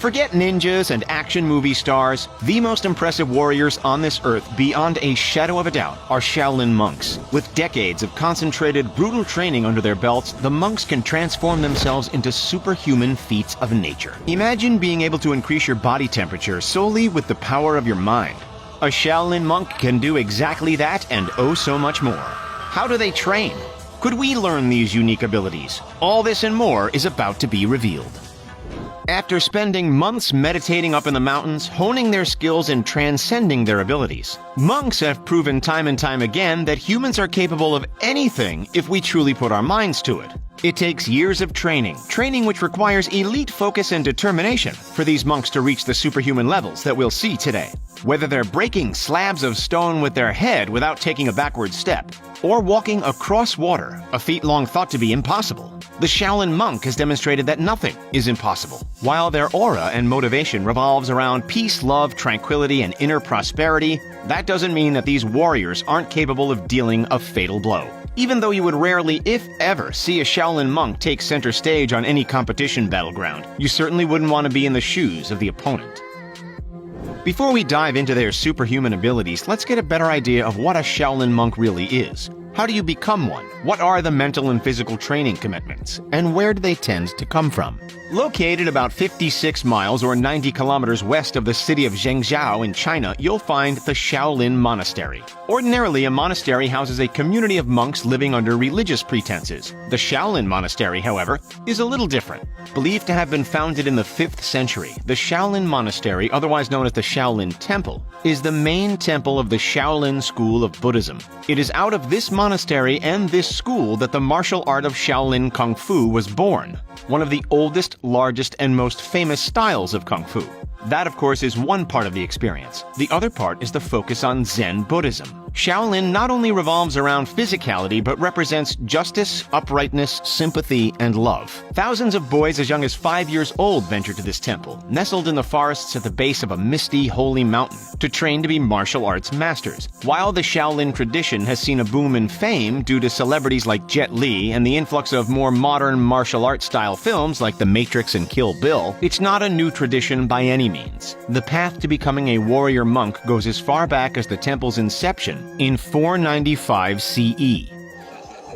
Forget ninjas and action movie stars. The most impressive warriors on this earth, beyond a shadow of a doubt, are Shaolin monks. With decades of concentrated, brutal training under their belts, the monks can transform themselves into superhuman feats of nature. Imagine being able to increase your body temperature solely with the power of your mind. A Shaolin monk can do exactly that and oh so much more. How do they train? Could we learn these unique abilities? All this and more is about to be revealed. After spending months meditating up in the mountains, honing their skills and transcending their abilities, monks have proven time and time again that humans are capable of anything if we truly put our minds to it. It takes years of training which requires elite focus and determination for these monks to reach the superhuman levels that we'll see today. Whether they're breaking slabs of stone with their head without taking a backward step, or walking across water, a feat long thought to be impossible, the Shaolin monk has demonstrated that nothing is impossible. While their aura and motivation revolves around peace, love, tranquility, and inner prosperity, that doesn't mean that these warriors aren't capable of dealing a fatal blow. Even though you would rarely, if ever, see a Shaolin monk take center stage on any competition battleground, you certainly wouldn't want to be in the shoes of the opponent. Before we dive into their superhuman abilities, let's get a better idea of what a Shaolin monk really is. How do you become one? What are the mental and physical training commitments? And where do they tend to come from? Located about 56 miles or 90 kilometers west of the city of Zhengzhou in China, you'll find the Shaolin Monastery. Ordinarily, a monastery houses a community of monks living under religious pretenses. The Shaolin Monastery, however, is a little different. Believed to have been founded in the 5th century, the Shaolin Monastery, otherwise known as the Shaolin Temple, is the main temple of the Shaolin school of Buddhism. It is out of this monastery and this school that the martial art of Shaolin Kung Fu was born, one of the oldest, largest, and most famous styles of Kung Fu. That, of course, is one part of the experience. The other part is the focus on Zen Buddhism. Shaolin not only revolves around physicality, but represents justice, uprightness, sympathy, and love. Thousands of boys as young as 5 years old venture to this temple, nestled in the forests at the base of a misty, holy mountain, to train to be martial arts masters. While the Shaolin tradition has seen a boom in fame due to celebrities like Jet Li and the influx of more modern martial arts style films like The Matrix and Kill Bill, it's not a new tradition by any means. The path to becoming a warrior monk goes as far back as the temple's inception in 495 CE.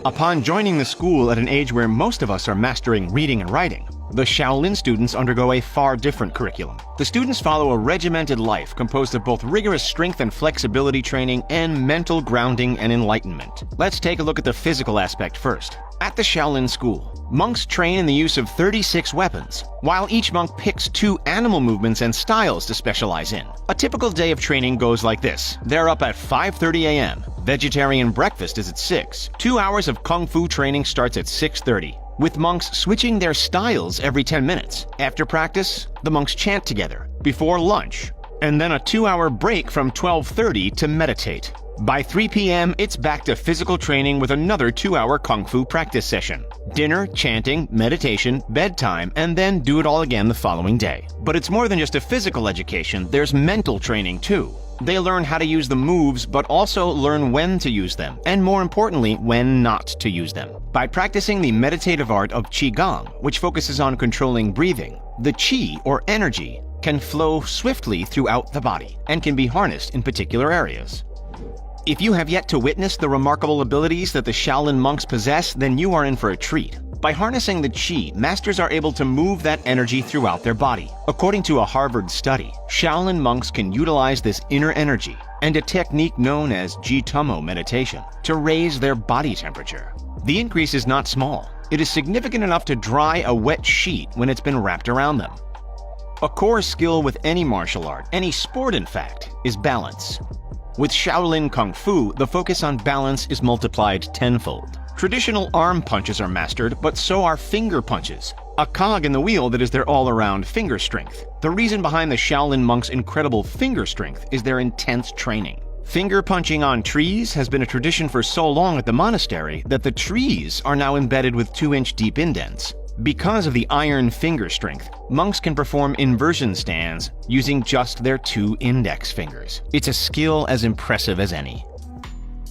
Upon joining the school at an age where most of us are mastering reading and writing, the Shaolin students undergo a far different curriculum. The students follow a regimented life composed of both rigorous strength and flexibility training and mental grounding and enlightenment. Let's take a look at the physical aspect first. At the Shaolin school, monks train in the use of 36 weapons, while each monk picks 2 animal movements and styles to specialize in. A typical day of training goes like this. They're up at 5:30 a.m. Vegetarian breakfast is at 6. 2 hours of Kung Fu training starts at 6:30. With monks switching their styles every 10 minutes. After practice, the monks chant together, before lunch, and then a 2-hour break from 12:30 to meditate. By 3 p.m., it's back to physical training with another 2-hour Kung Fu practice session. Dinner, chanting, meditation, bedtime, and then do it all again the following day. But it's more than just a physical education, there's mental training too. They learn how to use the moves, but also learn when to use them, and more importantly, when not to use them. By practicing the meditative art of Qigong, which focuses on controlling breathing, the Qi, or energy, can flow swiftly throughout the body, and can be harnessed in particular areas. If you have yet to witness the remarkable abilities that the Shaolin monks possess, then you are in for a treat. By harnessing the Qi, masters are able to move that energy throughout their body. According to a Harvard study, Shaolin monks can utilize this inner energy and a technique known as Jitomo meditation to raise their body temperature. The increase is not small. It is significant enough to dry a wet sheet when it's been wrapped around them. A core skill with any martial art, any sport in fact, is balance. With Shaolin Kung Fu, the focus on balance is multiplied tenfold. Traditional arm punches are mastered, but so are finger punches, a cog in the wheel that is their all-around finger strength. The reason behind the Shaolin monks' incredible finger strength is their intense training. Finger punching on trees has been a tradition for so long at the monastery that the trees are now embedded with 2-inch deep indents. Because of the iron finger strength, monks can perform inversion stands using just their 2 index fingers. It's a skill as impressive as any.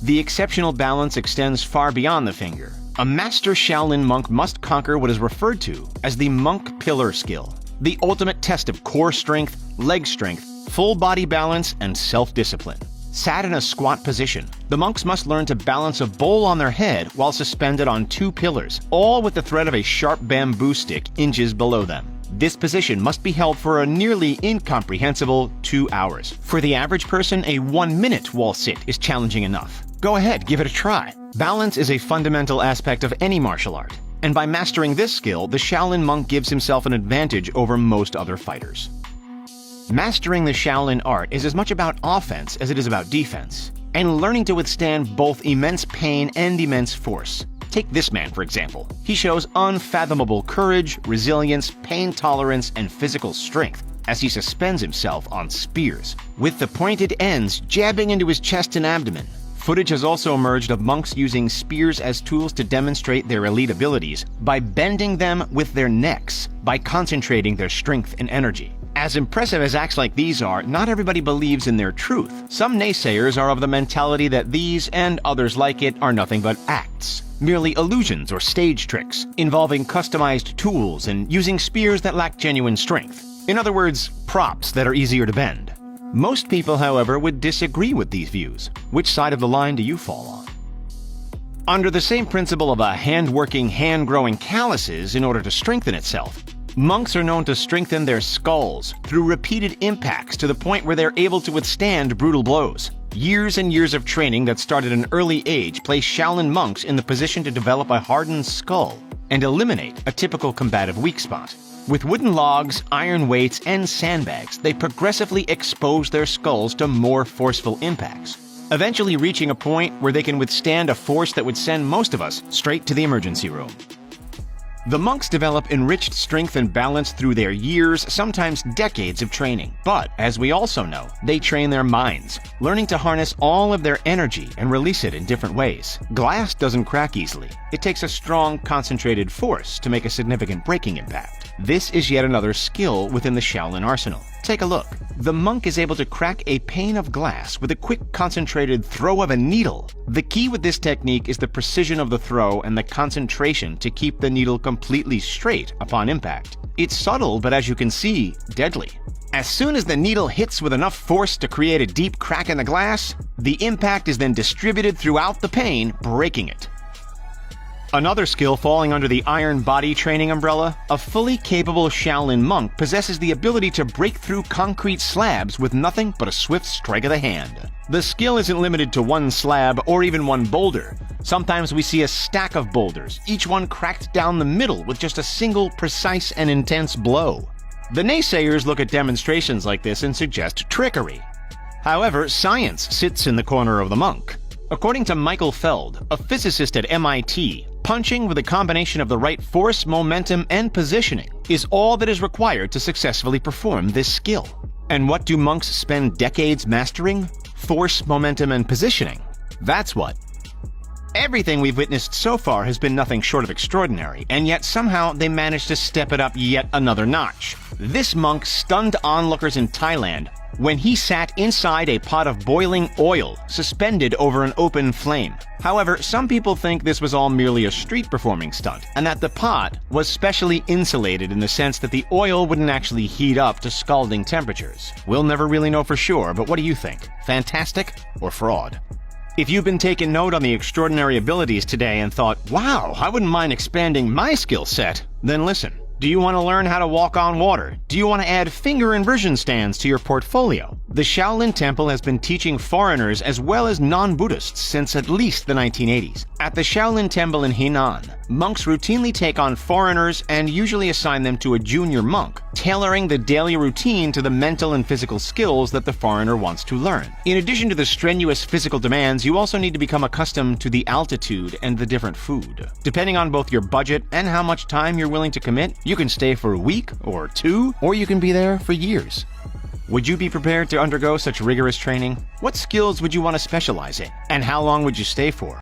The exceptional balance extends far beyond the finger. A master Shaolin monk must conquer what is referred to as the monk pillar skill. the ultimate test of core strength, leg strength, full body balance, and self-discipline. Sat in a squat position, the monks must learn to balance a bowl on their head while suspended on 2 pillars, all with the thread of a sharp bamboo stick inches below them. This position must be held for a nearly incomprehensible 2 hours. For the average person, a 1-minute wall sit is challenging enough. Go ahead, give it a try. Balance is a fundamental aspect of any martial art, and by mastering this skill, the Shaolin monk gives himself an advantage over most other fighters. Mastering the Shaolin art is as much about offense as it is about defense, and learning to withstand both immense pain and immense force. Take this man, for example. He shows unfathomable courage, resilience, pain tolerance, and physical strength as he suspends himself on spears, with the pointed ends jabbing into his chest and abdomen. Footage has also emerged of monks using spears as tools to demonstrate their elite abilities by bending them with their necks, by concentrating their strength and energy. As impressive as acts like these are, not everybody believes in their truth. Some naysayers are of the mentality that these, and others like it, are nothing but acts, merely illusions or stage tricks, involving customized tools and using spears that lack genuine strength. In other words, props that are easier to bend. Most people, however, would disagree with these views. Which side of the line do you fall on? Under the same principle of a hand working hand growing calluses in order to strengthen itself, monks are known to strengthen their skulls through repeated impacts to the point where they're able to withstand brutal blows. Years and years of training that started at an early age place Shaolin monks in the position to develop a hardened skull and eliminate a typical combative weak spot. With wooden logs, iron weights, and sandbags, they progressively expose their skulls to more forceful impacts, eventually reaching a point where they can withstand a force that would send most of us straight to the emergency room. The monks develop enriched strength and balance through their years, sometimes decades of training. But, as we also know, they train their minds, learning to harness all of their energy and release it in different ways. Glass doesn't crack easily. It takes a strong, concentrated force to make a significant breaking impact. This is yet another skill within the Shaolin arsenal. Take a look. The monk is able to crack a pane of glass with a quick, concentrated throw of a needle. The key with this technique is the precision of the throw and the concentration to keep the needle completely straight upon impact. It's subtle, but as you can see, deadly. As soon as the needle hits with enough force to create a deep crack in the glass, the impact is then distributed throughout the pane, breaking it. Another skill falling under the iron body training umbrella, a fully capable Shaolin monk possesses the ability to break through concrete slabs with nothing but a swift strike of the hand. The skill isn't limited to one slab or even one boulder. Sometimes we see a stack of boulders, each one cracked down the middle with just a single precise and intense blow. The naysayers look at demonstrations like this and suggest trickery. However, science sits in the corner of the monk. According to Michael Feld, a physicist at MIT, punching with a combination of the right force, momentum, and positioning is all that is required to successfully perform this skill. And what do monks spend decades mastering? Force, momentum, and positioning. That's what. Everything we've witnessed so far has been nothing short of extraordinary, and yet somehow they managed to step it up yet another notch. This monk stunned onlookers in Thailand when he sat inside a pot of boiling oil suspended over an open flame. However, some people think this was all merely a street performing stunt, and that the pot was specially insulated in the sense that the oil wouldn't actually heat up to scalding temperatures. We'll never really know for sure, but what do you think? Fantastic or fraud? If you've been taking note on the extraordinary abilities today and thought, wow, I wouldn't mind expanding my skill set, then listen. Do you want to learn how to walk on water? Do you want to add finger inversion stands to your portfolio? The Shaolin Temple has been teaching foreigners as well as non-Buddhists since at least the 1980s. At the Shaolin Temple in Henan, monks routinely take on foreigners and usually assign them to a junior monk, tailoring the daily routine to the mental and physical skills that the foreigner wants to learn. In addition to the strenuous physical demands, you also need to become accustomed to the altitude and the different food. Depending on both your budget and how much time you're willing to commit, you can stay for a week or two, or you can be there for years. Would you be prepared to undergo such rigorous training? What skills would you want to specialize in? And how long would you stay for?